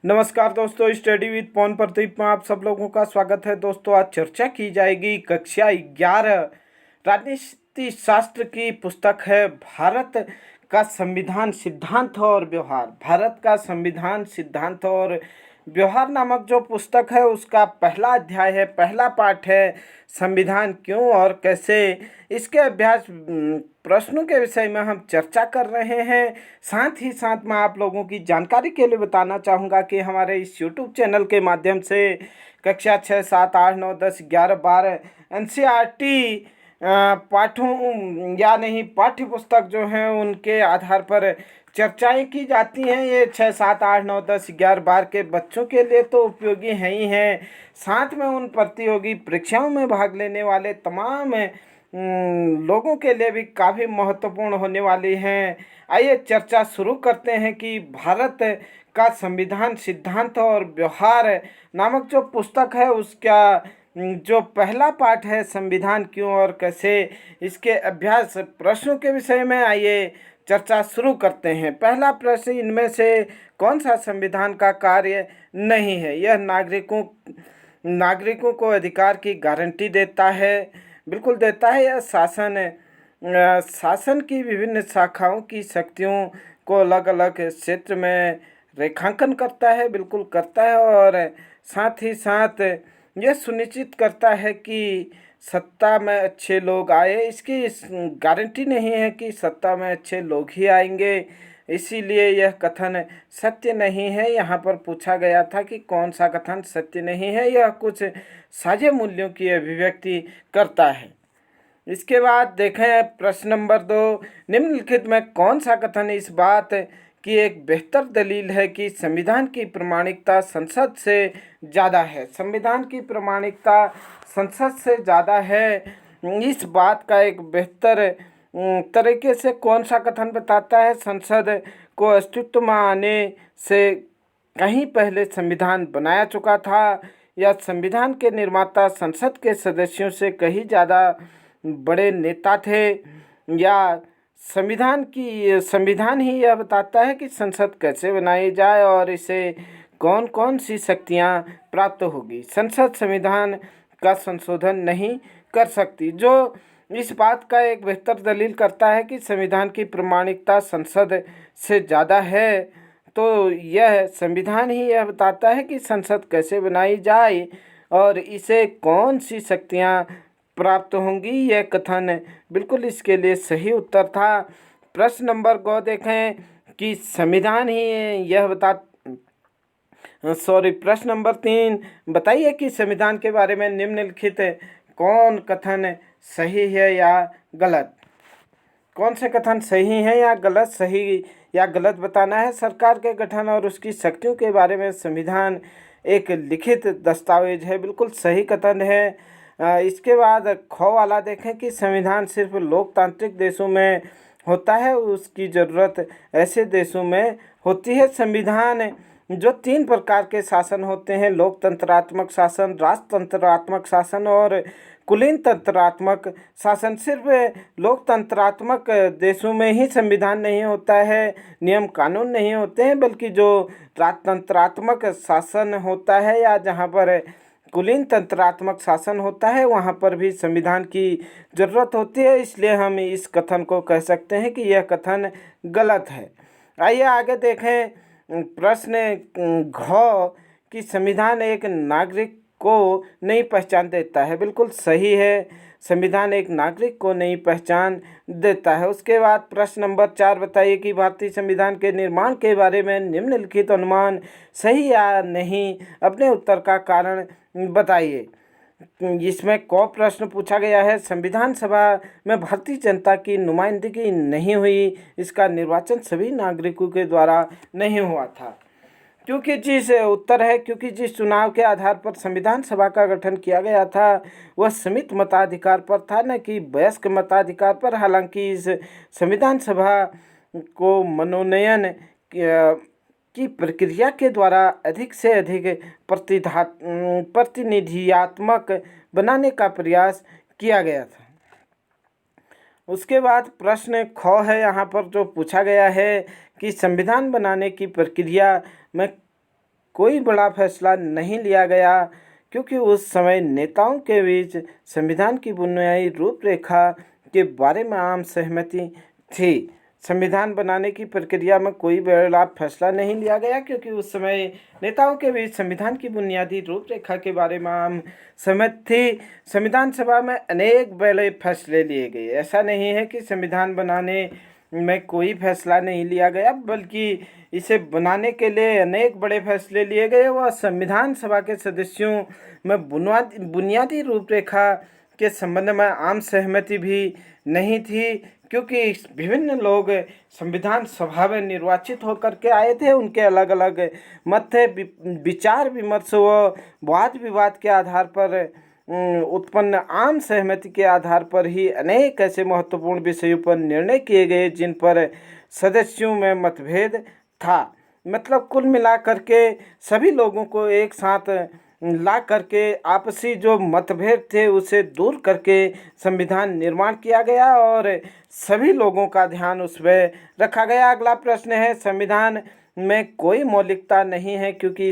नमस्कार दोस्तों, study with पवन प्रदीप में आप सब लोगों का स्वागत है। दोस्तों, आज चर्चा की जाएगी कक्षा 11 राजनीति शास्त्र की पुस्तक है भारत का संविधान सिद्धांत और व्यवहार। भारत का संविधान सिद्धांत और व्यवहार नामक जो पुस्तक है उसका पहला अध्याय है, पहला पाठ है संविधान क्यों और कैसे। इसके अभ्यास प्रश्नों के विषय में हम चर्चा कर रहे हैं। साथ ही साथ मैं आप लोगों की जानकारी के लिए बताना चाहूँगा कि हमारे इस यूट्यूब चैनल के माध्यम से कक्षा 6, 7, 8, 9, 10, 11, 12 NCERT पाठों या नहीं पाठ्य पुस्तक जो हैं उनके आधार पर चर्चाएं की जाती हैं। ये 6, 7, 8, 9, 10, 11, 12 के बच्चों के लिए तो उपयोगी हैं ही हैं, साथ में उन प्रतियोगी परीक्षाओं में भाग लेने वाले तमाम लोगों के लिए भी काफ़ी महत्वपूर्ण होने वाली हैं। आइए चर्चा शुरू करते हैं कि भारत का संविधान सिद्धांत और व्यवहार नामक जो पुस्तक है उसका जो पहला पाठ है संविधान क्यों और कैसे, इसके अभ्यास प्रश्नों के विषय में आइए चर्चा शुरू करते हैं। पहला प्रश्न, इनमें से कौन सा संविधान का कार्य नहीं है? यह नागरिकों को अधिकार की गारंटी देता है। बिल्कुल देता है। यह शासन की विभिन्न शाखाओं की शक्तियों को अलग अलग क्षेत्र में रेखांकन करता है। बिल्कुल करता है। और साथ ही साथ यह सुनिश्चित करता है कि सत्ता में अच्छे लोग आए। इसकी गारंटी नहीं है कि सत्ता में अच्छे लोग ही आएंगे, इसीलिए यह कथन सत्य नहीं है। यहाँ पर पूछा गया था कि कौन सा कथन सत्य नहीं है। यह कुछ साझे मूल्यों की अभिव्यक्ति करता है। इसके बाद देखें प्रश्न नंबर 2, निम्नलिखित में कौन सा कथन इस बात की एक बेहतर दलील है कि संविधान की प्रामाणिकता संसद से ज़्यादा है? संविधान की प्रामाणिकता संसद से ज़्यादा है, इस बात का एक बेहतर तरीके से कौन सा कथन बताता है? संसद को अस्तित्व में आने से कहीं पहले संविधान बनाया चुका था, या संविधान के निर्माता संसद के सदस्यों से कहीं ज़्यादा बड़े नेता थे, या संविधान ही यह बताता है कि संसद कैसे बनाई जाए और इसे कौन कौन सी शक्तियां प्राप्त होगी। संसद संविधान का संशोधन नहीं कर सकती, जो इस बात का एक बेहतर दलील करता है कि संविधान की प्रामाणिकता संसद से ज़्यादा है। तो यह संविधान ही यह बताता है कि संसद कैसे बनाई जाए और इसे कौन सी शक्तियां प्राप्त होंगी। यह कथन बिल्कुल इसके लिए सही उत्तर था। प्रश्न नंबर 2 देखें कि संविधान ही यह प्रश्न नंबर 3, बताइए कि संविधान के बारे में निम्नलिखित कौन कथन सही है या गलत? कौन से कथन सही हैं या गलत? सही या गलत बताना है। सरकार के गठन और उसकी शक्तियों के बारे में संविधान एक लिखित दस्तावेज है। बिल्कुल सही कथन है। इसके बाद ख वाला देखें कि संविधान सिर्फ लोकतांत्रिक देशों में होता है, उसकी ज़रूरत ऐसे देशों में होती है। संविधान जो 3 प्रकार के शासन होते हैं, लोकतंत्रात्मक शासन, राजतंत्रात्मक शासन और कुलीन तंत्रात्मक शासन, सिर्फ लोकतंत्रात्मक देशों में ही संविधान नहीं होता है, नियम कानून नहीं होते हैं, बल्कि जो राजतंत्रात्मक शासन होता है या जहाँ पर कुलीन तंत्रात्मक शासन होता है वहाँ पर भी संविधान की ज़रूरत होती है। इसलिए हम इस कथन को कह सकते हैं कि यह कथन गलत है। आइए आगे देखें प्रश्न घ कि संविधान एक नागरिक को नई पहचान देता है। बिल्कुल सही है, संविधान एक नागरिक को नई पहचान देता है। उसके बाद प्रश्न नंबर 4, बताइए कि भारतीय संविधान के निर्माण के बारे में निम्नलिखित अनुमान सही या नहीं? अपने उत्तर का कारण बताइए। इसमें क प्रश्न पूछा गया है, संविधान सभा में भारतीय जनता की नुमाइंदगी नहीं हुई, इसका निर्वाचन सभी नागरिकों के द्वारा नहीं हुआ था। क्योंकि जिस चुनाव के आधार पर संविधान सभा का गठन किया गया था वह सीमित मताधिकार पर था, न कि वयस्क मताधिकार पर। हालांकि इस संविधान सभा को मनोनयन की प्रक्रिया के द्वारा अधिक से अधिक प्रतिनिधियात्मक बनाने का प्रयास किया गया था। उसके बाद प्रश्न ख है, यहाँ पर जो पूछा गया है कि संविधान बनाने की प्रक्रिया में कोई बड़ा फैसला नहीं लिया गया, क्योंकि उस समय नेताओं के बीच संविधान की बुनियादी रूपरेखा के बारे में आम सहमति थी। संविधान बनाने की प्रक्रिया में कोई बड़ा फैसला नहीं लिया गया, क्योंकि उस समय नेताओं के बीच संविधान की बुनियादी रूपरेखा के बारे में आम सहमति थी। संविधान सभा में अनेक बड़े फैसले लिए गए। ऐसा नहीं है कि संविधान बनाने में कोई फैसला नहीं लिया गया, बल्कि इसे बनाने के लिए अनेक बड़े फैसले लिए गए। वह संविधान सभा के सदस्यों में बुनियादी रूपरेखा के संबंध में आम सहमति भी नहीं थी, क्योंकि विभिन्न लोग संविधान सभा में निर्वाचित होकर के आए थे। उनके अलग अलग मत थे। विचार विमर्श व वाद विवाद के आधार पर उत्पन्न आम सहमति के आधार पर ही अनेक ऐसे महत्वपूर्ण विषयों पर निर्णय किए गए जिन पर सदस्यों में मतभेद था। मतलब कुल मिलाकर के सभी लोगों को एक साथ ला करके आपसी जो मतभेद थे उसे दूर करके संविधान निर्माण किया गया और सभी लोगों का ध्यान उस पर रखा गया। अगला प्रश्न है, संविधान में कोई मौलिकता नहीं है क्योंकि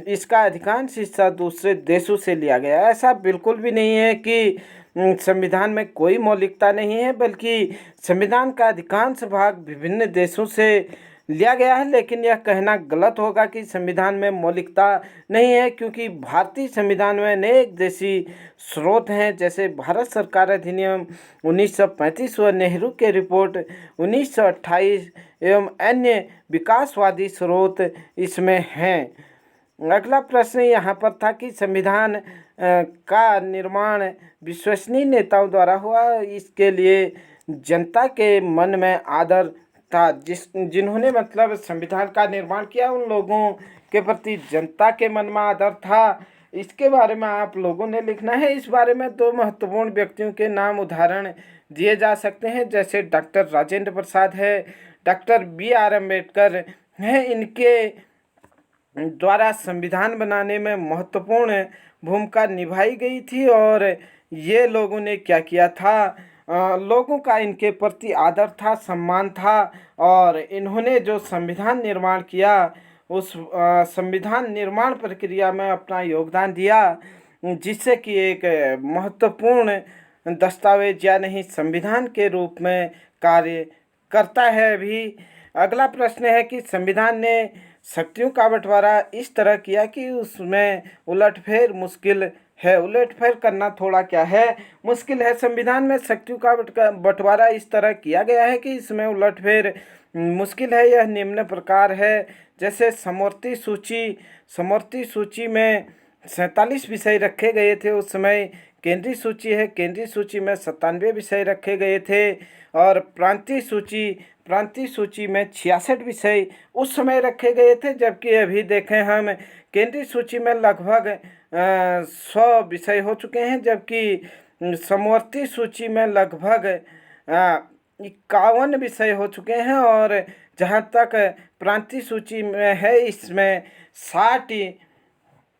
इसका अधिकांश हिस्सा दूसरे देशों से लिया गया है। ऐसा बिल्कुल भी नहीं है कि संविधान में कोई मौलिकता नहीं है, बल्कि संविधान का अधिकांश भाग विभिन्न देशों से लिया गया है। लेकिन यह कहना गलत होगा कि संविधान में मौलिकता नहीं है, क्योंकि भारतीय संविधान में अनेक देशी स्रोत हैं, जैसे भारत सरकार अधिनियम 1935 व नेहरू के रिपोर्ट 1928 एवं अन्य विकासवादी स्रोत इसमें हैं। अगला प्रश्न यहाँ पर था कि संविधान का निर्माण विश्वसनीय नेताओं द्वारा हुआ, इसके लिए जनता के मन में आदर था। जिन्होंने मतलब संविधान का निर्माण किया, उन लोगों के प्रति जनता के मन में आदर था। इसके बारे में आप लोगों ने लिखना है। इस बारे में दो महत्वपूर्ण व्यक्तियों के नाम उदाहरण दिए जा सकते हैं, जैसे डॉक्टर राजेंद्र प्रसाद है, डॉक्टर BR अम्बेडकर है। इनके द्वारा संविधान बनाने में महत्वपूर्ण भूमिका निभाई गई थी और ये लोगों ने क्या किया था, लोगों का इनके प्रति आदर था, सम्मान था और इन्होंने जो संविधान निर्माण किया उस संविधान निर्माण प्रक्रिया में अपना योगदान दिया, जिससे कि एक महत्वपूर्ण दस्तावेज या नहीं संविधान के रूप में कार्य करता है अभी। अगला प्रश्न है कि संविधान ने शक्तियों का बंटवारा इस तरह किया कि उसमें उलटफेर मुश्किल है। उलटफेर करना थोड़ा क्या है, मुश्किल है। संविधान में शक्तियों का बंटवारा इस तरह किया गया है कि इसमें उलटफेर मुश्किल है। यह निम्न प्रकार है, जैसे समवर्ती सूची में 47 विषय रखे गए थे उस समय। केंद्रीय सूची है, केंद्रीय सूची में 97 विषय रखे गए थे और प्रांतीय सूची में 66 विषय उस समय रखे गए थे। जबकि अभी देखें हम केंद्रीय सूची में लगभग 100 विषय हो चुके हैं, जबकि समवर्ती सूची में लगभग 51 विषय हो चुके हैं और जहाँ तक प्रांतीय सूची में है इसमें 60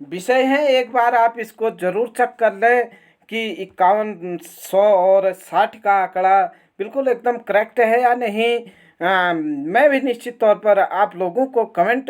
विषय हैं। एक बार आप इसको ज़रूर चेक कर लें कि 51, 100 और 60 का आंकड़ा बिल्कुल एकदम करेक्ट है या नहीं। मैं भी निश्चित तौर पर आप लोगों को कमेंट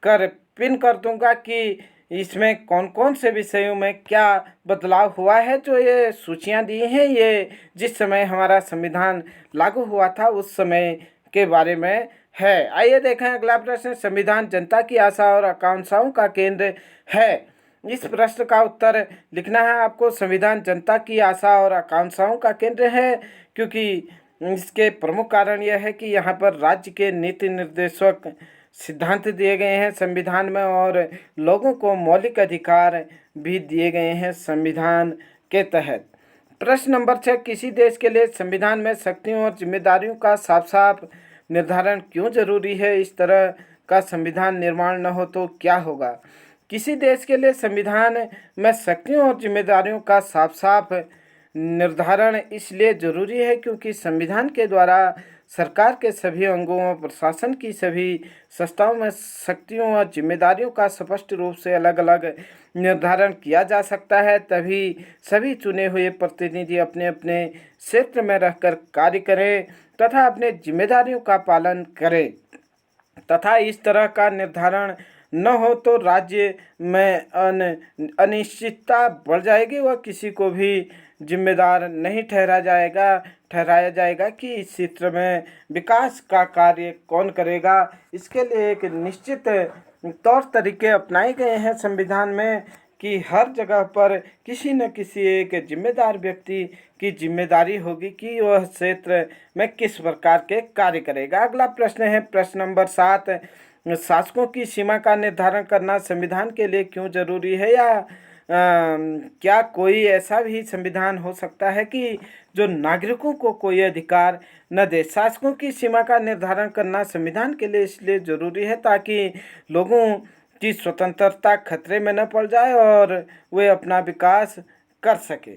कर पिन कर दूंगा कि इसमें कौन कौन से विषयों में क्या बदलाव हुआ है। जो ये सूचियां दी हैं ये जिस समय हमारा संविधान लागू हुआ था उस समय के बारे में है। आइए देखें अगला प्रश्न, संविधान जनता की आशा और आकांक्षाओं का केंद्र है। इस प्रश्न का उत्तर लिखना है आपको। संविधान जनता की आशा और आकांक्षाओं का केंद्र है, क्योंकि इसके प्रमुख कारण यह है कि यहाँ पर राज्य के नीति निर्देशक सिद्धांत दिए गए हैं संविधान में और लोगों को मौलिक अधिकार भी दिए गए हैं संविधान के तहत। प्रश्न नंबर 6, किसी देश के लिए संविधान में शक्तियों और जिम्मेदारियों का साफ साफ निर्धारण क्यों जरूरी है? इस तरह का संविधान निर्माण न हो तो क्या होगा? किसी देश के लिए संविधान में शक्तियों और जिम्मेदारियों का साफ साफ निर्धारण इसलिए जरूरी है क्योंकि संविधान के द्वारा सरकार के सभी अंगों और प्रशासन की सभी संस्थाओं में शक्तियों और जिम्मेदारियों का स्पष्ट रूप से अलग अलग निर्धारण किया जा सकता है। तभी सभी चुने हुए प्रतिनिधि अपने अपने क्षेत्र में रहकर कार्य करें तथा अपने जिम्मेदारियों का पालन करें। तथा इस तरह का निर्धारण न हो तो राज्य में अनिश्चितता बढ़ जाएगी व किसी को भी जिम्मेदार नहीं ठहराया जाएगा कि इस क्षेत्र में विकास का कार्य कौन करेगा। इसके लिए एक निश्चित तौर तरीके अपनाए गए हैं संविधान में कि हर जगह पर किसी न किसी एक जिम्मेदार व्यक्ति की जिम्मेदारी होगी कि वह क्षेत्र में किस प्रकार के कार्य करेगा। अगला प्रश्न है प्रश्न नंबर 7, शासकों की सीमा का निर्धारण करना संविधान के लिए क्यों जरूरी है, या क्या कोई ऐसा भी संविधान हो सकता है कि जो नागरिकों को कोई अधिकार न दे। शासकों की सीमा का निर्धारण करना संविधान के लिए इसलिए जरूरी है ताकि लोगों की स्वतंत्रता खतरे में न पड़ जाए और वे अपना विकास कर सके।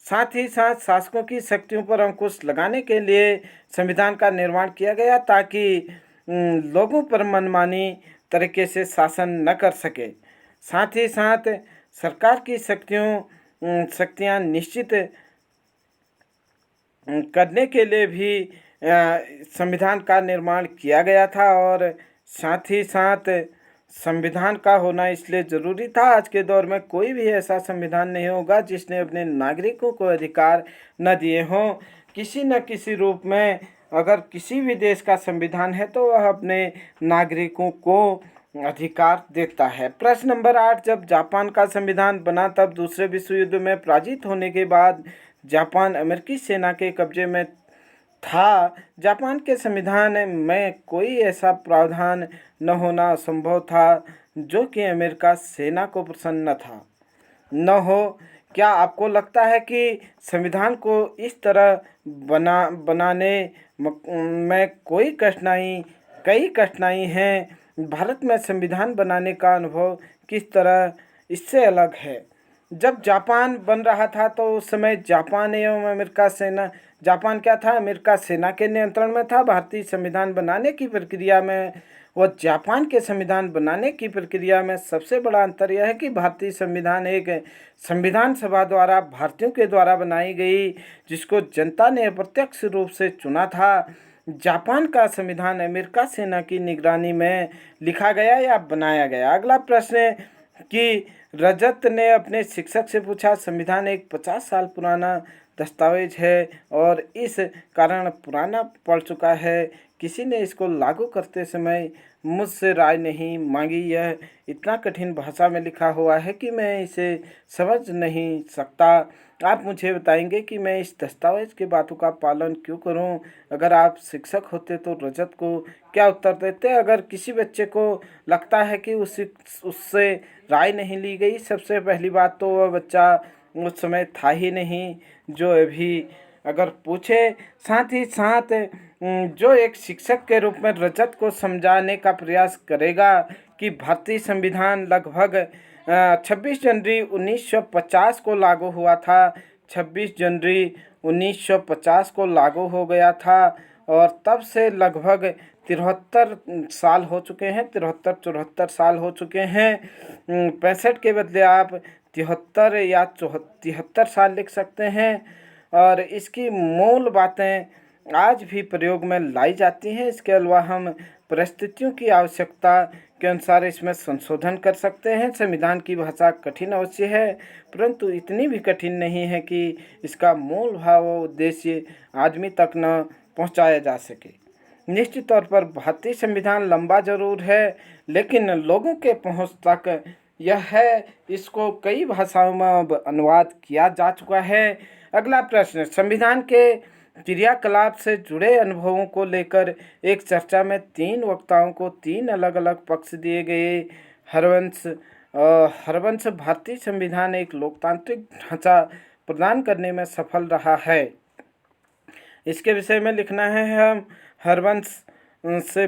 साथ ही साथ शासकों की शक्तियों पर अंकुश लगाने के लिए संविधान का निर्माण किया गया ताकि लोगों पर मनमानी तरीके से शासन न कर सके। साथ ही साथ सरकार की शक्तियां निश्चित करने के लिए भी संविधान का निर्माण किया गया था और साथ ही साथ संविधान का होना इसलिए ज़रूरी था। आज के दौर में कोई भी ऐसा संविधान नहीं होगा जिसने अपने नागरिकों को अधिकार न दिए हों। किसी न किसी रूप में अगर किसी भी देश का संविधान है तो वह अपने नागरिकों को अधिकार देता है। प्रश्न नंबर 8, जब जापान का संविधान बना तब दूसरे विश्व युद्ध में पराजित होने के बाद जापान अमेरिकी सेना के कब्जे में था। जापान के संविधान में कोई ऐसा प्रावधान न होना संभव था जो कि अमेरिका सेना को प्रसन्न था न हो। क्या आपको लगता है कि संविधान को इस तरह बनाने में कई कठिनाई हैं? भारत में संविधान बनाने का अनुभव किस तरह इससे अलग है? जब जापान बन रहा था तो उस समय जापान एवं अमेरिका सेना, जापान क्या था, अमेरिका सेना के नियंत्रण में था। भारतीय संविधान बनाने की प्रक्रिया में व जापान के संविधान बनाने की प्रक्रिया में सबसे बड़ा अंतर यह है कि भारतीय संविधान एक संविधान सभा द्वारा भारतीयों के द्वारा बनाई गई, जिसको जनता ने अप्रत्यक्ष रूप से चुना था। जापान का संविधान अमेरिका सेना की निगरानी में लिखा गया या बनाया गया। अगला प्रश्न है कि रजत ने अपने शिक्षक से पूछा, संविधान एक 50 साल पुराना दस्तावेज है और इस कारण पुराना पड़ चुका है। किसी ने इसको लागू करते समय मुझसे राय नहीं मांगी। यह इतना कठिन भाषा में लिखा हुआ है कि मैं इसे समझ नहीं सकता। आप मुझे बताएंगे कि मैं इस दस्तावेज के बातों का पालन क्यों करूं? अगर आप शिक्षक होते तो रजत को क्या उत्तर देते? अगर किसी बच्चे को लगता है कि उससे राय नहीं ली गई, सबसे पहली बात तो वह बच्चा उस समय था ही नहीं जो अभी अगर पूछे। साथ ही साथ जो एक शिक्षक के रूप में रजत को समझाने का प्रयास करेगा कि भारतीय संविधान लगभग 26 जनवरी 1950 को लागू हुआ था। 26 जनवरी 1950 को लागू हो गया था और तब से लगभग 73 साल हो चुके हैं, 73-74 साल हो चुके हैं। 65 के बदले आप 73 या 73 साल लिख सकते हैं और इसकी मूल बातें आज भी प्रयोग में लाई जाती हैं। इसके अलावा हम परिस्थितियों की आवश्यकता के अनुसार इसमें संशोधन कर सकते हैं। संविधान की भाषा कठिन अवश्य है, परंतु इतनी भी कठिन नहीं है कि इसका मूल भाव व उद्देश्य आदमी तक न पहुंचाया जा सके। निश्चित तौर पर भारतीय संविधान लंबा जरूर है, लेकिन लोगों के पहुंच तक यह है। इसको कई भाषाओं में अब अनुवाद किया जा चुका है। अगला प्रश्न, संविधान के क्रियाकलाप से जुड़े अनुभवों को लेकर एक चर्चा में 3 वक्ताओं को 3 अलग अलग पक्ष दिए गए। हरवंश भारतीय संविधान एक लोकतांत्रिक ढांचा प्रदान करने में सफल रहा है। इसके विषय में लिखना है। हम हरवंश से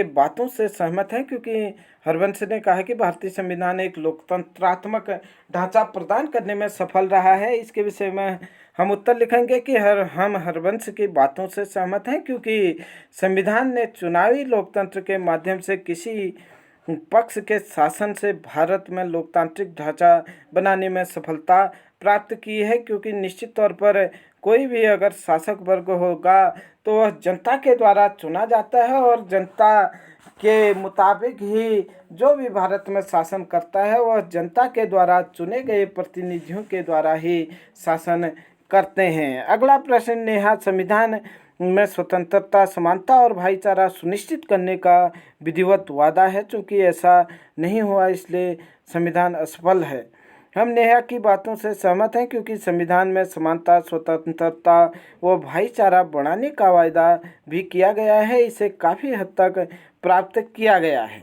बातों से सहमत हैं क्योंकि हरवंश ने कहा कि भारतीय संविधान एक लोकतंत्रात्मक ढांचा प्रदान करने में सफल रहा है। इसके विषय में हम उत्तर लिखेंगे कि हम हरवंश की बातों से सहमत हैं क्योंकि संविधान ने चुनावी लोकतंत्र के माध्यम से किसी पक्ष के शासन से भारत में लोकतांत्रिक ढांचा बनाने में सफलता प्राप्त की है, क्योंकि निश्चित तौर पर कोई भी अगर शासक वर्ग होगा तो वह जनता के द्वारा चुना जाता है और जनता के मुताबिक ही जो भी भारत में शासन करता है वह जनता के द्वारा चुने गए प्रतिनिधियों के द्वारा ही शासन करते हैं। अगला प्रश्न, नेहा, संविधान में स्वतंत्रता, समानता और भाईचारा सुनिश्चित करने का विधिवत वादा है, चूंकि ऐसा नहीं हुआ इसलिए संविधान असफल है। हम नेहा की बातों से सहमत हैं, क्योंकि संविधान में समानता, स्वतंत्रता व भाईचारा बढ़ाने का वायदा भी किया गया है, इसे काफ़ी हद तक प्राप्त किया गया है।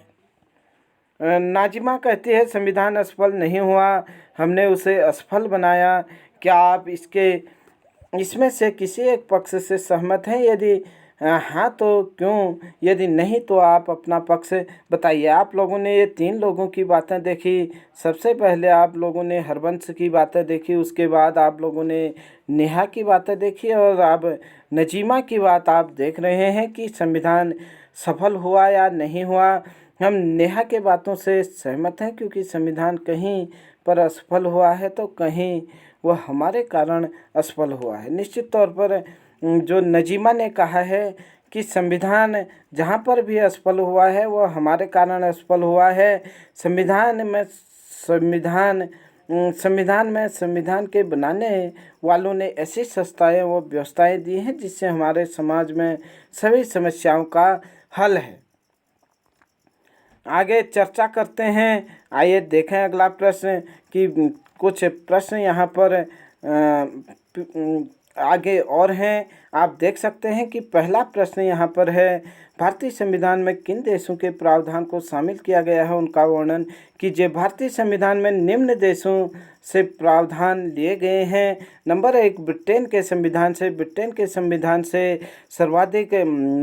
नाजिमा कहती है संविधान असफल नहीं हुआ, हमने उसे असफल बनाया। क्या आप इसमें से किसी एक पक्ष से सहमत हैं? यदि हाँ तो क्यों, यदि नहीं तो आप अपना पक्ष बताइए। आप लोगों ने ये 3 लोगों की बातें देखी। सबसे पहले आप लोगों ने हरबंश की बातें देखी, उसके बाद आप लोगों ने नेहा की बातें देखी और अब नजीमा की बात आप देख रहे हैं कि संविधान सफल हुआ या नहीं हुआ। हम नेहा के बातों से सहमत हैं, क्योंकि संविधान कहीं पर असफल हुआ है तो कहीं वह हमारे कारण असफल हुआ है। निश्चित तौर पर जो नजीमा ने कहा है कि संविधान जहाँ पर भी असफल हुआ है वह हमारे कारण असफल हुआ है। संविधान के बनाने वालों ने ऐसी संस्थाएं व व्यवस्थाएं दी हैं जिससे हमारे समाज में सभी समस्याओं का हल है। आगे चर्चा करते हैं। आइए देखें अगला प्रश्न कि कुछ प्रश्न यहाँ पर आगे और हैं। आप देख सकते हैं कि पहला प्रश्न यहाँ पर है, भारतीय संविधान में किन देशों के प्रावधान को शामिल किया गया है, उनका वर्णन कीजिए। भारतीय संविधान में निम्न देशों से प्रावधान लिए गए हैं। नंबर 1, ब्रिटेन के संविधान से सर्वाधिक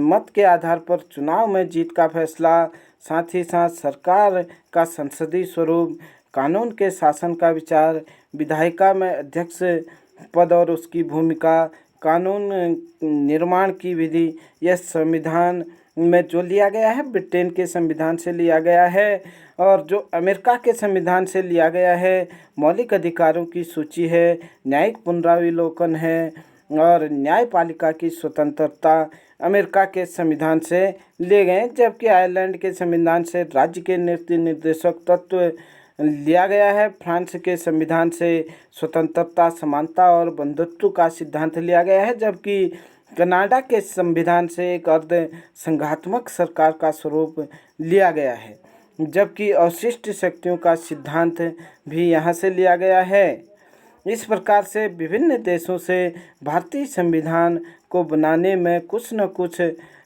मत के आधार पर चुनाव में जीत का फैसला, साथ ही साथ सरकार का संसदीय स्वरूप, कानून के शासन का विचार, विधायिका में अध्यक्ष पद और उसकी भूमिका, कानून निर्माण की विधि, यह संविधान में जो लिया गया है ब्रिटेन के संविधान से लिया गया है। और जो अमेरिका के संविधान से लिया गया है, मौलिक अधिकारों की सूची है, न्यायिक पुनरावलोकन है और न्यायपालिका की स्वतंत्रता अमेरिका के संविधान से लिए गए, जबकि आयरलैंड के संविधान से राज्य के नीति निर्देशक तत्व लिया गया है। फ्रांस के संविधान से स्वतंत्रता, समानता और बंधुत्व का सिद्धांत लिया गया है, जबकि कनाडा के संविधान से एक अर्ध संघात्मक सरकार का स्वरूप लिया गया है, जबकि अवशिष्ट शक्तियों का सिद्धांत भी यहाँ से लिया गया है। इस प्रकार से विभिन्न देशों से भारतीय संविधान को बनाने में कुछ न कुछ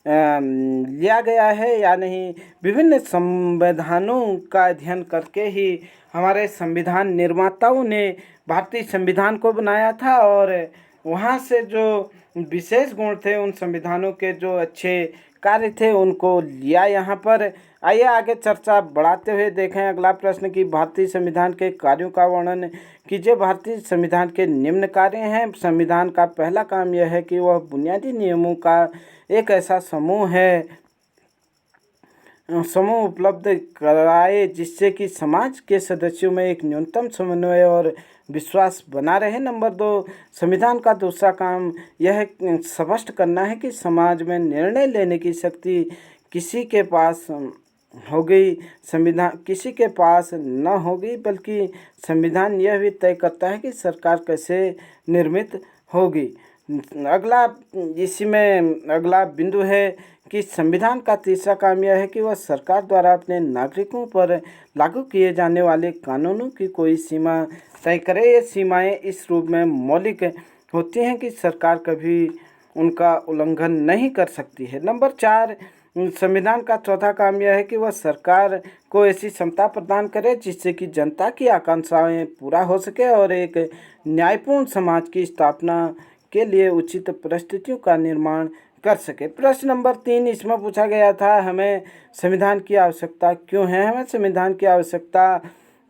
लिया गया है या नहीं। विभिन्न संविधानों का अध्ययन करके ही हमारे संविधान निर्माताओं ने भारतीय संविधान को बनाया था और वहाँ से जो विशेष गुण थे, उन संविधानों के जो अच्छे कार्य थे, उनको लिया यहाँ पर। आइए आगे चर्चा बढ़ाते हुए देखें अगला प्रश्न कि भारतीय संविधान के कार्यों का वर्णन कीजिए। भारतीय संविधान के निम्न कार्य हैं। संविधान का पहला काम यह है कि वह बुनियादी नियमों का एक ऐसा समूह उपलब्ध कराए जिससे कि समाज के सदस्यों में एक न्यूनतम समन्वय और विश्वास बना रहे। नंबर 2, संविधान का दूसरा काम यह स्पष्ट करना है कि समाज में निर्णय लेने की शक्ति किसी के पास न होगी, बल्कि संविधान यह भी तय करता है कि सरकार कैसे निर्मित होगी। अगला बिंदु है कि संविधान का तीसरा काम यह है कि वह सरकार द्वारा अपने नागरिकों पर लागू किए जाने वाले कानूनों की कोई सीमा तय करे। ये सीमाएं इस रूप में मौलिक होती हैं कि सरकार कभी उनका उल्लंघन नहीं कर सकती है। नंबर 4, संविधान का चौथा काम यह है कि वह सरकार को ऐसी क्षमता प्रदान करे जिससे कि जनता की आकांक्षाएं पूरा हो सके और एक न्यायपूर्ण समाज की स्थापना के लिए उचित परिस्थितियों का निर्माण कर सके। प्रश्न नंबर 3 इसमें पूछा गया था, हमें संविधान की आवश्यकता क्यों है? हमें संविधान की आवश्यकता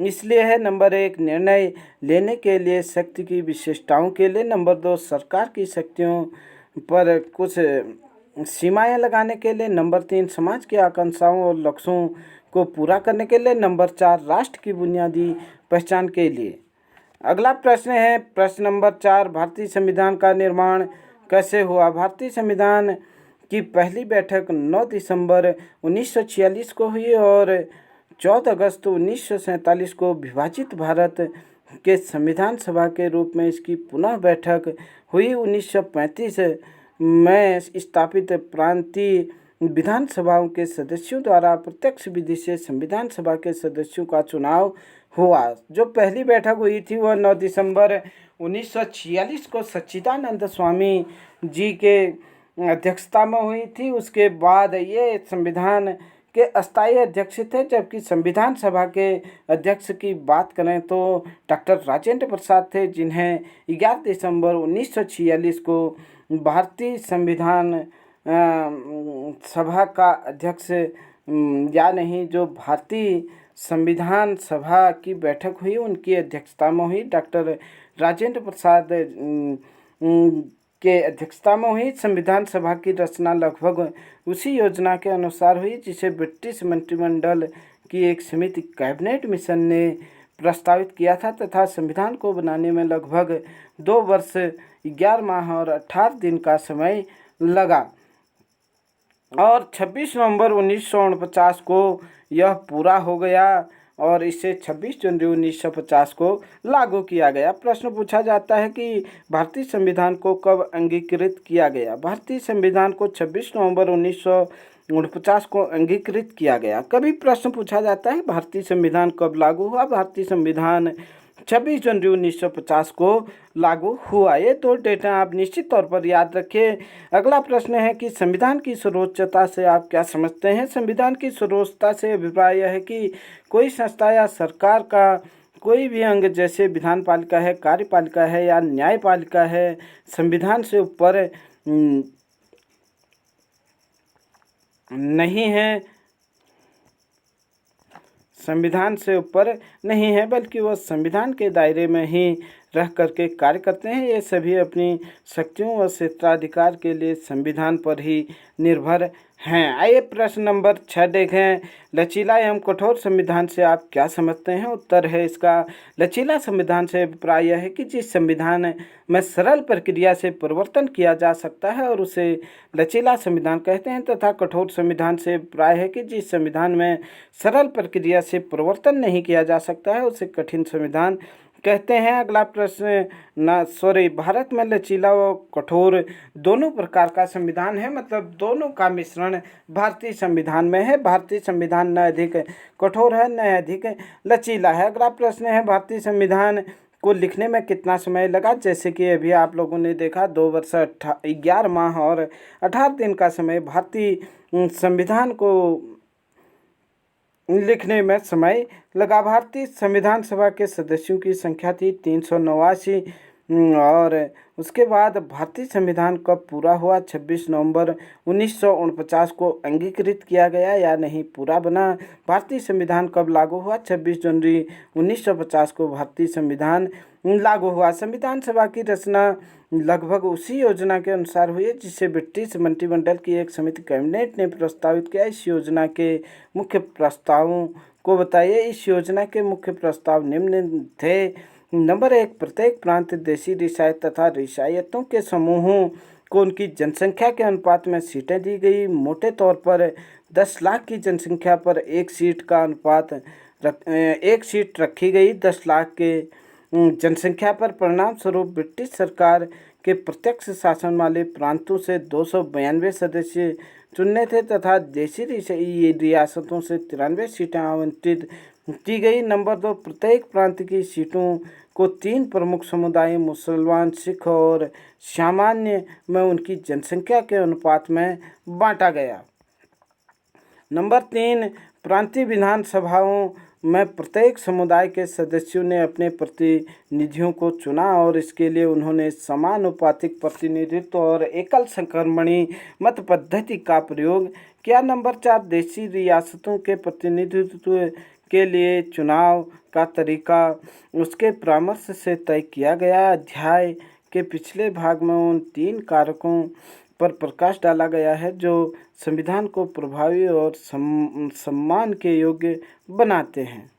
इसलिए है, नंबर 1, निर्णय लेने के लिए शक्ति की विशेषताओं के लिए। नंबर 2, सरकार की शक्तियों पर कुछ सीमाएं लगाने के लिए। नंबर 3, समाज की आकांक्षाओं और लक्ष्यों को पूरा करने के लिए। नंबर 4, राष्ट्र की बुनियादी पहचान के लिए। अगला प्रश्न है प्रश्न नंबर 4, भारतीय संविधान का निर्माण कैसे हुआ। भारतीय संविधान की पहली बैठक 9 दिसंबर 1946 को हुई और 14 अगस्त 1947 को विभाजित भारत के संविधान सभा के रूप में इसकी पुनः बैठक हुई। 1935 में स्थापित प्रांतीय विधानसभाओं के सदस्यों द्वारा प्रत्यक्ष विधि से संविधान सभा के सदस्यों का चुनाव हुआ। जो पहली बैठक हुई थी वह 9 दिसंबर 1946 को सच्चिदानंद स्वामी जी के अध्यक्षता में हुई थी। उसके बाद ये संविधान के अस्थायी अध्यक्ष थे, जबकि संविधान सभा के अध्यक्ष की बात करें तो डॉक्टर राजेंद्र प्रसाद थे, जिन्हें 11 दिसंबर 1946 को भारतीय संविधान सभा का अध्यक्ष या नहीं, जो भारतीय संविधान सभा की बैठक हुई उनकी अध्यक्षता में हुई, डॉक्टर राजेंद्र प्रसाद के अध्यक्षता में हुई। संविधान सभा की रचना लगभग उसी योजना के अनुसार हुई जिसे ब्रिटिश मंत्रिमंडल की एक समिति कैबिनेट मिशन ने प्रस्तावित किया था तथा संविधान को बनाने में लगभग 2 वर्ष 11 माह और 18 दिन का समय लगा और 26 नवंबर 1949 को यह पूरा हो गया और इसे 26 जनवरी 1950 को लागू किया गया। प्रश्न पूछा जाता है कि भारतीय संविधान को कब अंगीकृत किया गया। भारतीय संविधान को 26 नवंबर 1949 को अंगीकृत किया गया। कभी प्रश्न पूछा जाता है भारतीय संविधान कब लागू हुआ। भारतीय संविधान 26 जनवरी 1950 को लागू हुआ। ये 2 डेटा आप निश्चित तौर पर याद रखें। अगला प्रश्न है कि संविधान की सर्वोच्चता से आप क्या समझते हैं। संविधान की सर्वोच्चता से अभिप्राय यह है कि कोई संस्था या सरकार का कोई भी अंग, जैसे विधानपालिका है, कार्यपालिका है या न्यायपालिका है, संविधान से ऊपर नहीं है, संविधान से ऊपर नहीं है, बल्कि वह संविधान के दायरे में ही रह करके कार्य करते हैं। ये सभी अपनी शक्तियों व क्षेत्राधिकार के लिए संविधान पर ही निर्भर हैं। आइए प्रश्न नंबर 6 देखें। लचीला एवं कठोर संविधान से आप क्या समझते हैं। उत्तर है इसका, लचीला संविधान से अभिप्राय यह है कि जिस संविधान में सरल प्रक्रिया से परिवर्तन किया जा सकता है और उसे लचीला संविधान कहते हैं, तथा कठोर संविधान से अभिप्राय है कि जिस संविधान में सरल प्रक्रिया से परिवर्तन नहीं किया जा सकता है उसे कठिन संविधान कहते हैं। अगला प्रश्न भारत में लचीला व कठोर दोनों प्रकार का संविधान है, मतलब दोनों का मिश्रण भारतीय संविधान में है। भारतीय संविधान न अधिक कठोर है न अधिक लचीला है। अगला प्रश्न है भारतीय संविधान को लिखने में कितना समय लगा। जैसे कि अभी आप लोगों ने देखा 2 वर्ष 11 माह और 18 दिन का समय भारतीय संविधान को लिखने में समय लगा। भारतीय संविधान सभा के सदस्यों की संख्या थी 389 और उसके बाद भारतीय संविधान कब पूरा हुआ। 26 नवंबर 1949 को अंगीकृत किया गया या नहीं, पूरा बना। भारतीय संविधान कब लागू हुआ। 26 जनवरी 1950 को भारतीय संविधान लागू हुआ। संविधान सभा की रचना लगभग उसी योजना के अनुसार हुई जिसे ब्रिटिश मंत्रिमंडल की एक समिति कैबिनेट ने प्रस्तावित किया। इस योजना के मुख्य प्रस्तावों को बताइए। इस योजना के मुख्य प्रस्ताव निम्न थे। नंबर 1, प्रत्येक प्रांत देशी रियासत तथा रियासतों के समूहों को उनकी जनसंख्या के अनुपात में सीटें दी गई। मोटे तौर पर 10 लाख की जनसंख्या पर एक सीट का अनुपात एक सीट रखी गई। 10 लाख के जनसंख्या पर परिणाम स्वरूप ब्रिटिश सरकार के प्रत्यक्ष शासन वाले प्रांतों से 292 सदस्य चुनने थे तथा देशी रियासतों से 93 सीटें आवंटित की गई। नंबर 2, प्रत्येक प्रांत की सीटों को 3 प्रमुख समुदायों मुसलमान, सिख और सामान्य में उनकी जनसंख्या के अनुपात में बांटा गया। नंबर 3, प्रांतीय विधानसभाओं में प्रत्येक समुदाय के सदस्यों ने अपने प्रतिनिधियों को चुना और इसके लिए उन्होंने समानुपातिक प्रतिनिधित्व और एकल संक्रमणी मत पद्धति का प्रयोग किया। नंबर 4, देशी रियासतों के प्रतिनिधित्व के लिए चुनाव का तरीका उसके परामर्श से तय किया गया। अध्याय के पिछले भाग में उन 3 कारकों पर प्रकाश डाला गया है जो संविधान को प्रभावी और सम्मान के योग्य बनाते हैं।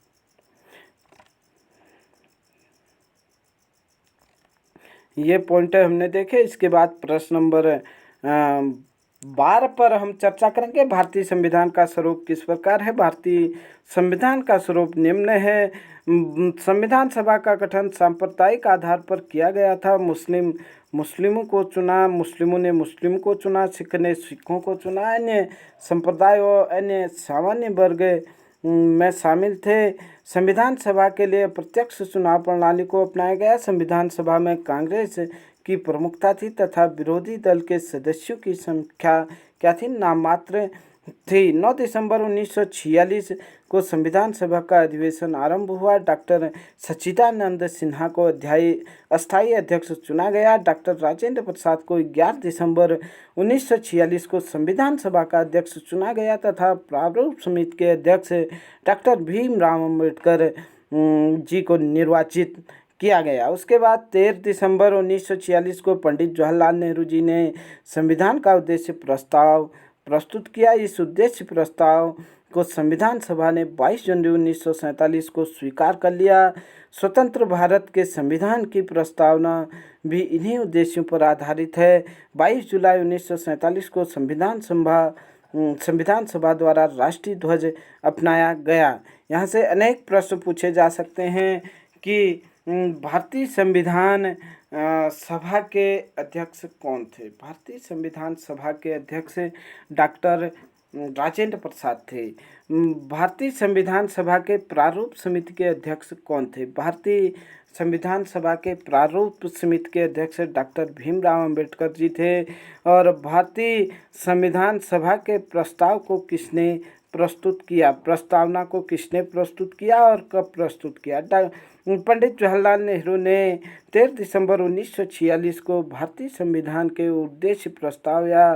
ये पॉइंट हमने देखे। इसके बाद प्रश्न नंबर 12 पर हम चर्चा करेंगे। भारतीय संविधान का स्वरूप किस प्रकार है? भारतीय संविधान का स्वरूप निम्न है। संविधान सभा का गठन सांप्रदायिक आधार पर किया गया था। मुस्लिमों को चुना, मुस्लिमों ने मुस्लिम को चुना, सिख ने सिखों को चुना, अन्य संप्रदाय और अन्य सामान्य वर्ग में शामिल थे। संविधान सभा के लिए प्रत्यक्ष चुनाव प्रणाली को अपनाया गया। संविधान सभा में कांग्रेस की प्रमुखता थी तथा विरोधी दल के सदस्यों की संख्या क्या थी? नाममात्र थी। 9 दिसंबर 1946 को संविधान सभा का अधिवेशन आरंभ हुआ। डॉक्टर सच्चिदानंद सिन्हा को अस्थायी अध्यक्ष चुना गया। डॉक्टर राजेंद्र प्रसाद को 11 दिसंबर 1946 को संविधान सभा का अध्यक्ष चुना गया तथा प्रारूप समिति के अध्यक्ष डॉक्टर भीमराव अम्बेडकर जी को निर्वाचित किया गया। उसके बाद 13 दिसंबर 1946 को पंडित जवाहरलाल नेहरू जी ने संविधान का उद्देश्य प्रस्ताव प्रस्तुत किया। इस उद्देश्य प्रस्ताव को संविधान सभा ने 22 जनवरी 1947 को स्वीकार कर लिया। स्वतंत्र भारत के संविधान की प्रस्तावना भी इन्हीं उद्देश्यों पर आधारित है। 22 जुलाई 1947 को संविधान सभा द्वारा राष्ट्रीय ध्वज अपनाया गया। यहाँ से अनेक प्रश्न पूछे जा सकते हैं कि भारतीय संविधान सभा के अध्यक्ष कौन थे? भारतीय संविधान सभा के अध्यक्ष डॉक्टर राजेंद्र प्रसाद थे। भारतीय संविधान सभा के प्रारूप समिति के अध्यक्ष कौन थे? भारतीय संविधान सभा के प्रारूप समिति के अध्यक्ष डॉक्टर भीमराव अंबेडकर जी थे। और भारतीय संविधान सभा के प्रस्ताव को किसने प्रस्तुत किया? प्रस्तावना को किसने प्रस्तुत किया और कब प्रस्तुत किया? पंडित जवाहरलाल नेहरू ने 13 दिसंबर 1946 को भारतीय संविधान के उद्देश्य प्रस्ताव या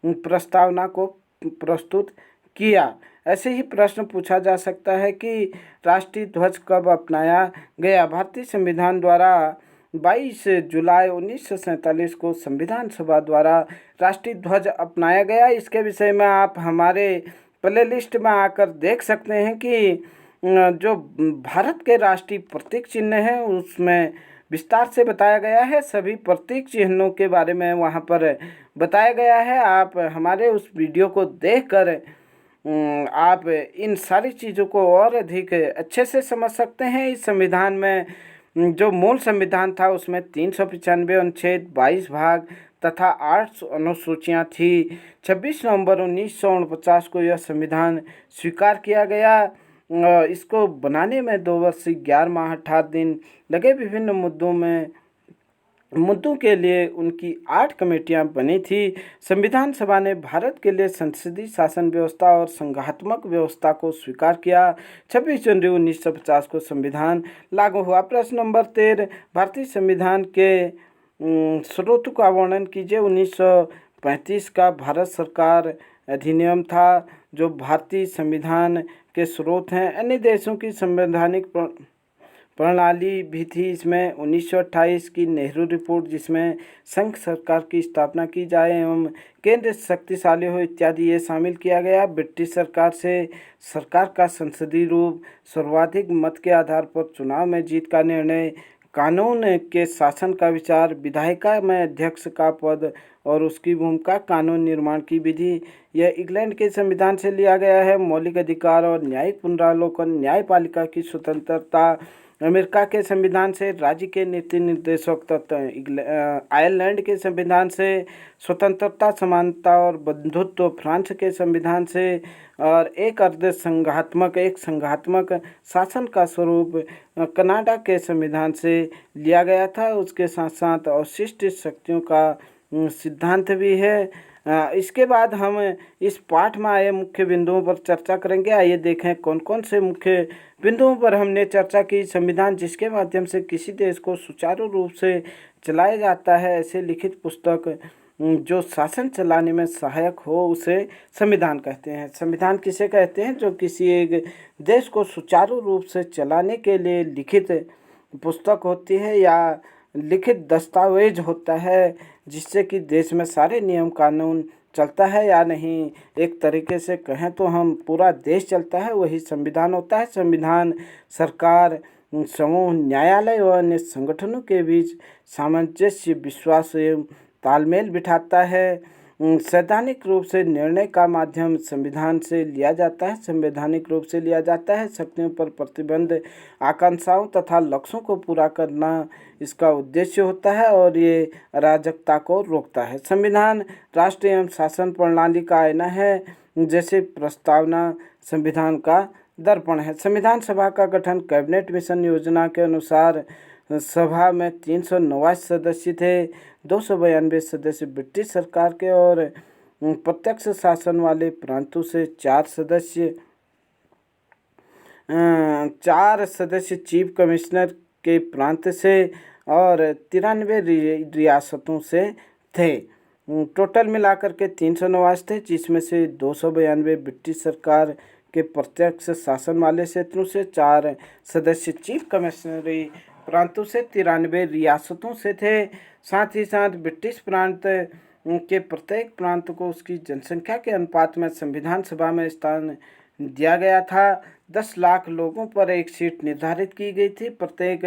प्रस्तावना को प्रस्तुत किया। ऐसे ही प्रश्न पूछा जा सकता है कि राष्ट्रीय ध्वज कब अपनाया गया? भारतीय संविधान द्वारा 22 जुलाई 1947 को संविधान सभा द्वारा राष्ट्रीय ध्वज अपनाया गया। इसके विषय में आप हमारे प्ले लिस्ट में आकर देख सकते हैं कि जो भारत के राष्ट्रीय प्रतीक चिन्ह है उसमें विस्तार से बताया गया है। सभी प्रतीक चिन्हों के बारे में वहाँ पर बताया गया है। आप हमारे उस वीडियो को देखकर आप इन सारी चीज़ों को और अधिक अच्छे से समझ सकते हैं। इस संविधान में जो मूल संविधान था उसमें 395 अनुच्छेद, 22 भाग तथा 8 अनुसूचियाँ थी। 26 नवंबर 1949 को यह संविधान स्वीकार किया गया। इसको बनाने में 2 वर्ष 11 माह 18 दिन लगे। विभिन्न मुद्दों के लिए उनकी 8 कमेटियां बनी थी। संविधान सभा ने भारत के लिए संसदीय शासन व्यवस्था और संघात्मक व्यवस्था को स्वीकार किया। 26 जनवरी 1950 को संविधान लागू हुआ। प्रश्न नंबर 13, भारतीय संविधान के स्रोतों का वर्णन कीजिए। 1935 का भारत सरकार अधिनियम था जो भारतीय संविधान के स्रोत हैं। अन्य देशों की संवैधानिक प्रणाली भी थी। इसमें 1928 की नेहरू रिपोर्ट जिसमें संघ सरकार की स्थापना की जाए एवं केंद्र शक्तिशाली हो इत्यादि ये शामिल किया गया। ब्रिटिश सरकार से सरकार का संसदीय रूप, सर्वाधिक मत के आधार पर चुनाव में जीत का निर्णय, कानून के शासन का विचार, विधायिका में अध्यक्ष का पद और उसकी भूमिका, कानून निर्माण की विधि, यह इंग्लैंड के संविधान से लिया गया है। मौलिक अधिकार और न्यायिक पुनरावलोकन, न्यायपालिका की स्वतंत्रता, अमेरिका के संविधान से, राज्य के नीति निर्देशक तत्व, आयरलैंड के संविधान से, स्वतंत्रता, समानता और बंधुत्व फ्रांस के संविधान से, और एक संघात्मक शासन का स्वरूप कनाडा के संविधान से लिया गया था। उसके साथ साथ अवशिष्ट शक्तियों का सिद्धांत भी है। इसके बाद हम इस पाठ में आए मुख्य बिंदुओं पर चर्चा करेंगे। आइए देखें कौन कौन से मुख्य बिंदुओं पर हमने चर्चा की। संविधान जिसके माध्यम से किसी देश को सुचारू रूप से चलाया जाता है, ऐसे लिखित पुस्तक जो शासन चलाने में सहायक हो उसे संविधान कहते हैं। संविधान किसे कहते हैं? जो किसी एक देश को सुचारू रूप से चलाने के लिए लिखित पुस्तक होती है या लिखित दस्तावेज होता है जिससे कि देश में सारे नियम कानून चलता है या नहीं, एक तरीके से कहें तो हम पूरा देश चलता है, वही संविधान होता है। संविधान सरकार समूह, न्यायालय व अन्य संगठनों के बीच सामंजस्य, विश्वास एवं तालमेल बिठाता है। सैद्धांतिक रूप से निर्णय का माध्यम संविधान से लिया जाता है, संवैधानिक रूप से लिया जाता है। शक्तियों पर प्रतिबंध, आकांक्षाओं तथा लक्ष्यों को पूरा करना इसका उद्देश्य होता है और ये अराजकता को रोकता है। संविधान राष्ट्र एवं शासन प्रणाली का आईना है, जैसे प्रस्तावना संविधान का दर्पण है। संविधान सभा का गठन कैबिनेट मिशन योजना के अनुसार सभा में 389 सदस्य थे, 292 सदस्य ब्रिटिश सरकार के और प्रत्यक्ष शासन वाले प्रांतों से 4 सदस्य चीफ कमिश्नर के प्रांत से और 93 रियासतों से थे। टोटल मिलाकर के 389 थे, जिसमें से 292 ब्रिटिश सरकार के प्रत्यक्ष शासन वाले क्षेत्रों से, 4 सदस्य चीफ कमिश्नरी प्रांतों से, 93 रियासतों से थे। साथ ही साथ ब्रिटिश प्रांत के प्रत्येक प्रांत को उसकी जनसंख्या के अनुपात में संविधान सभा में स्थान दिया गया था। 10 लाख लोगों पर एक सीट निर्धारित की गई थी। प्रत्येक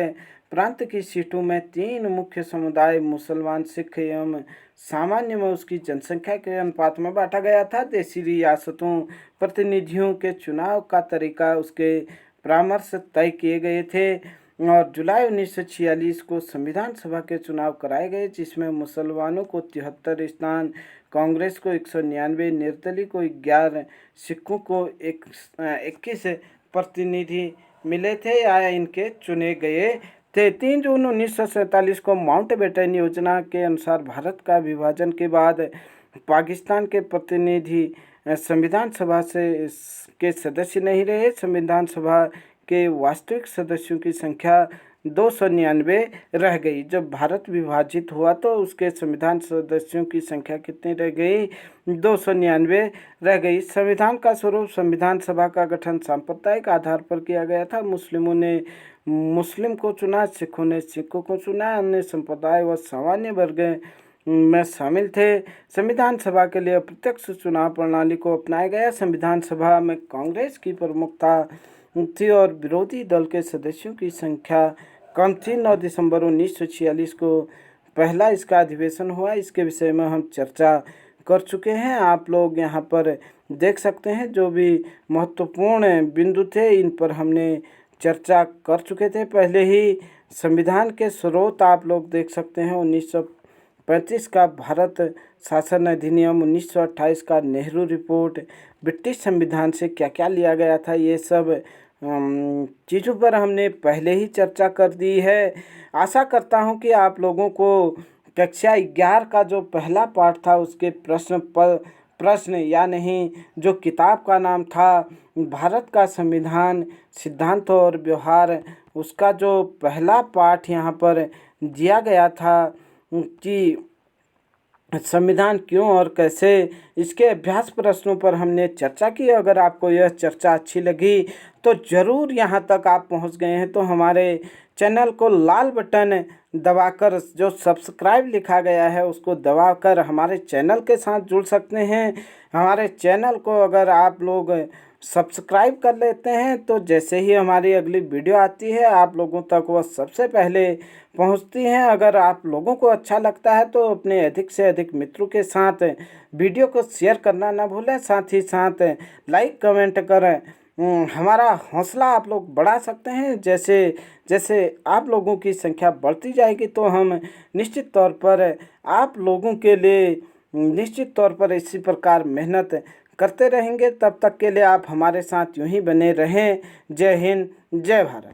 प्रांत की सीटों में 3 मुख्य समुदाय, मुसलमान, सिख एवं सामान्य में उसकी जनसंख्या के अनुपात में बांटा गया था। देशी रियासतों प्रतिनिधियों के चुनाव का तरीका उसके परामर्श तय किए गए थे और जुलाई 1946 को संविधान सभा के चुनाव कराए गए, जिसमें मुसलमानों को 73 स्थान, कांग्रेस को 199, निर्दलीय को 11, सिखों को 21 प्रतिनिधि मिले थे या इनके चुने गए थे। 3 जून 1947 को माउंटबेटन योजना के अनुसार भारत का विभाजन के बाद पाकिस्तान के प्रतिनिधि संविधान सभा के सदस्य नहीं रहे। संविधान सभा के वास्तविक सदस्यों की संख्या 299 रह गई। जब भारत विभाजित हुआ तो उसके संविधान सदस्यों की संख्या कितनी रह गई? 299 रह गई। संविधान का स्वरूप, संविधान सभा का गठन सांप्रदायिक आधार पर किया गया था। मुस्लिमों ने मुस्लिम को चुना, सिखों ने सिखों को चुना, अन्य संप्रदाय व सामान्य वर्ग में शामिल थे। संविधान सभा के लिए प्रत्यक्ष चुनाव प्रणाली को अपनाया गया। संविधान सभा में कांग्रेस की प्रमुखता थी और विरोधी दल के सदस्यों की संख्या कम थी। 9 दिसंबर 1946 को पहला इसका अधिवेशन हुआ। इसके विषय में हम चर्चा कर चुके हैं। आप लोग यहाँ पर देख सकते हैं, जो भी महत्वपूर्ण बिंदु थे इन पर हमने चर्चा कर चुके थे पहले ही। संविधान के स्रोत आप लोग देख सकते हैं। 1935 का भारत शासन अधिनियम, 1928 का नेहरू रिपोर्ट, ब्रिटिश संविधान से क्या क्या लिया गया था, ये सब चीज़ों पर हमने पहले ही चर्चा कर दी है। आशा करता हूँ कि आप लोगों को कक्षा 11 का जो पहला पाठ था उसके प्रश्न या नहीं, जो किताब का नाम था भारत का संविधान, सिद्धांत और व्यवहार, उसका जो पहला पाठ यहाँ पर दिया गया था कि संविधान क्यों और कैसे, इसके अभ्यास प्रश्नों पर हमने चर्चा की। अगर आपको यह चर्चा अच्छी लगी तो ज़रूर यहाँ तक आप पहुँच गए हैं तो हमारे चैनल को लाल बटन दबाकर, जो सब्सक्राइब लिखा गया है उसको दबाकर हमारे चैनल के साथ जुड़ सकते हैं। हमारे चैनल को अगर आप लोग सब्सक्राइब कर लेते हैं तो जैसे ही हमारी अगली वीडियो आती है आप लोगों तक वह सबसे पहले पहुंचती हैं। अगर आप लोगों को अच्छा लगता है तो अपने अधिक से अधिक मित्रों के साथ वीडियो को शेयर करना ना भूलें। साथ ही साथ लाइक कमेंट करें, हमारा हौसला आप लोग बढ़ा सकते हैं। जैसे जैसे आप लोगों की संख्या बढ़ती जाएगी तो हम निश्चित तौर पर आप लोगों के लिए निश्चित तौर पर इसी प्रकार मेहनत करते रहेंगे। तब तक के लिए आप हमारे साथ यूं ही बने रहें। जय हिंद, जय भारत।